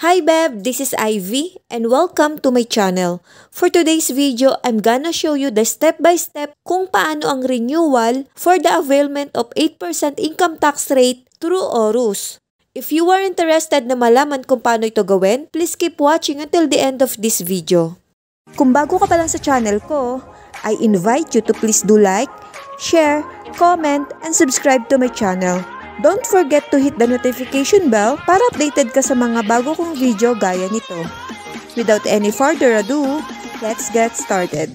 Hi Beb, this is Ivy and welcome to my channel. For today's video, I'm gonna show you the step-by-step kung paano ang renewal for the availment of 8% income tax rate through ORUS. If you are interested na malaman kung paano ito gawin, please keep watching until the end of this video. Kung bago ka pa lang sa channel ko, I invite you to please do like, share, comment, and subscribe to my channel. Don't forget to hit the notification bell para updated ka sa mga bago kong video gaya nito. Without any further ado, let's get started.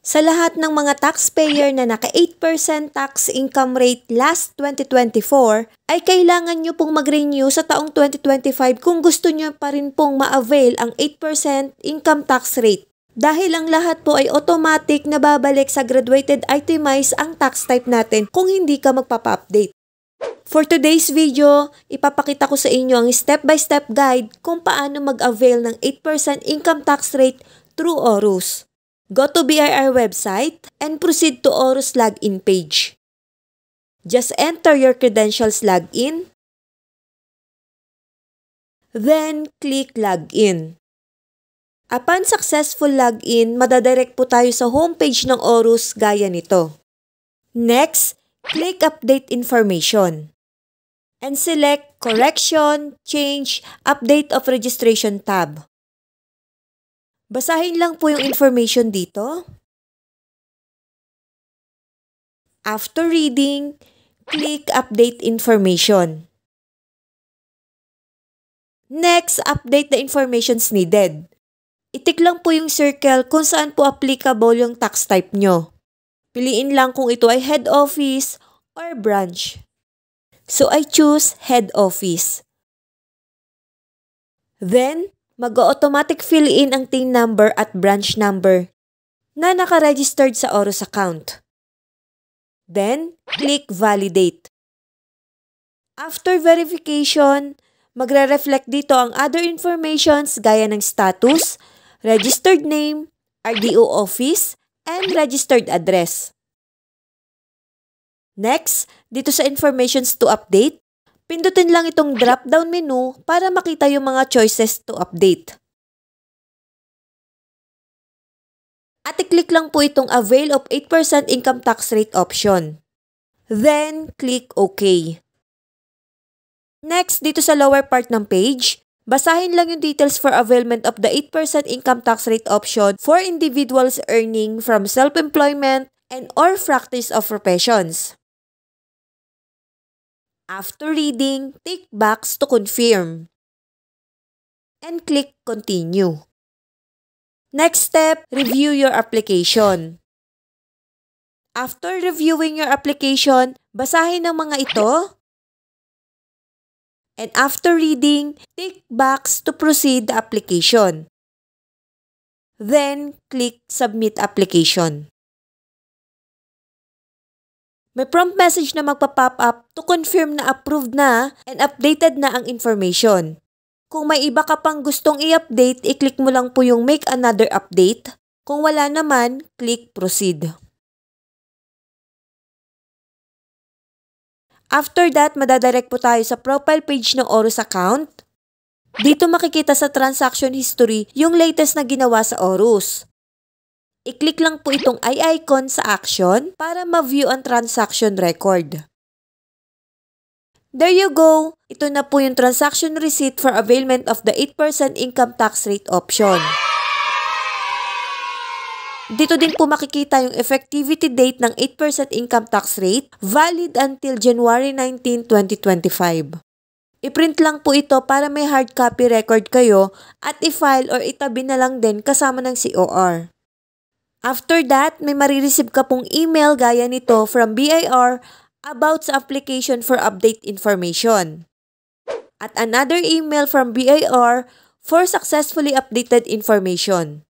Sa lahat ng mga taxpayer na naka 8% tax income rate last 2024, ay kailangan nyo pong mag-renew sa taong 2025 kung gusto nyo pa rin pong ma-avail ang 8% income tax rate. Dahil ang lahat po ay automatic na babalik sa graduated itemize ang tax type natin kung hindi ka magpapa-update. For today's video, ipapakita ko sa inyo ang step-by-step guide kung paano mag-avail ng 8% income tax rate through ORUS. Go to BIR website and proceed to ORUS login page. Just enter your credentials login. Then, click login. Upon successful login, madadirect po tayo sa homepage ng ORUS gaya nito. Next, click Update Information. And select Correction, Change, Update of Registration tab. Basahin lang po yung information dito. After reading, click Update Information. Next, update the informations needed. I-tick lang po yung circle kung saan po applicable yung tax type nyo. Piliin lang kung ito ay head office or branch. So I choose head office. Then, mag-automatic fill in ang TIN number at branch number na naka-registered sa ORUS account. Then, click validate. After verification, magre-reflect dito ang other informations gaya ng status, registered name, RDO office, and registered address. Next, dito sa informations to update, pindutin lang itong drop-down menu para makita yung mga choices to update. At i-click lang po itong avail of 8% income tax rate option. Then, click OK. Next, dito sa lower part ng page, basahin lang yung details for availment of the 8% income tax rate option for individuals earning from self-employment and or practice of professions. After reading, tick box to confirm and click Continue. Next step, review your application. After reviewing your application, basahin ang mga ito. And after reading, tick box to proceed the application. Then, click Submit Application. May prompt message na magpa-pop up to confirm na approved na and updated na ang information. Kung may iba ka pang gustong i-update, i-click mo lang po yung Make Another Update. Kung wala naman, click Proceed. After that, madadirect po tayo sa profile page ng ORUS account. Dito makikita sa transaction history yung latest na ginawa sa ORUS. I-click lang po itong i-icon sa action para ma-view ang transaction record. There you go! Ito na po yung transaction receipt for availment of the 8% income tax rate option. Dito din po makikita yung effectivity date ng 8% income tax rate, valid until January 19, 2025. I-print lang po ito para may hard copy record kayo at i-file or itabi na lang din kasama ng COR. After that, may marireceive ka pong email gaya nito from BIR about sa application for update information. At another email from BIR for successfully updated information.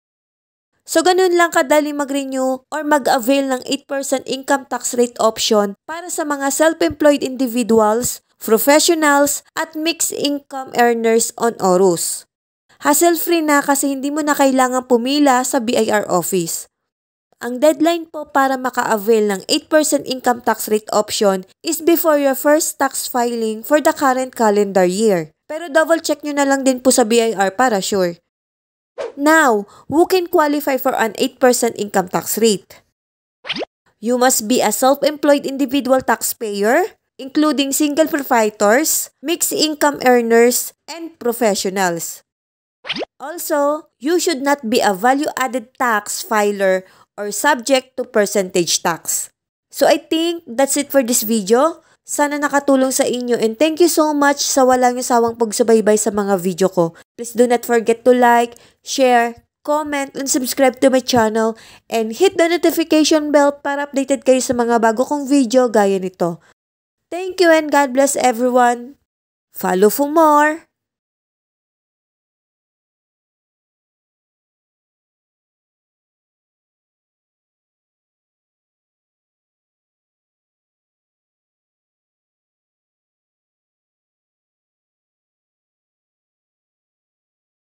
So, ganun lang kadali mag-renew or mag-avail ng 8% income tax rate option para sa mga self-employed individuals, professionals, at mixed income earners on ORUS. Hassle-free na kasi hindi mo na kailangan pumila sa BIR office. Ang deadline po para maka-avail ng 8% income tax rate option is before your first tax filing for the current calendar year. Pero double check nyo na lang din po sa BIR para sure. Now, who can qualify for an 8% income tax rate? You must be a self-employed individual taxpayer, including single proprietors, mixed income earners, and professionals. Also, you should not be a value-added tax filer or subject to percentage tax. So I think that's it for this video. Sana nakatulong sa inyo and thank you so much sa walang sawang pagsubaybay sa mga video ko. Please do not forget to like, share, comment, and subscribe to my channel and hit the notification bell para updated kayo sa mga bago kong video gaya nito. Thank you and God bless everyone. Follow for more!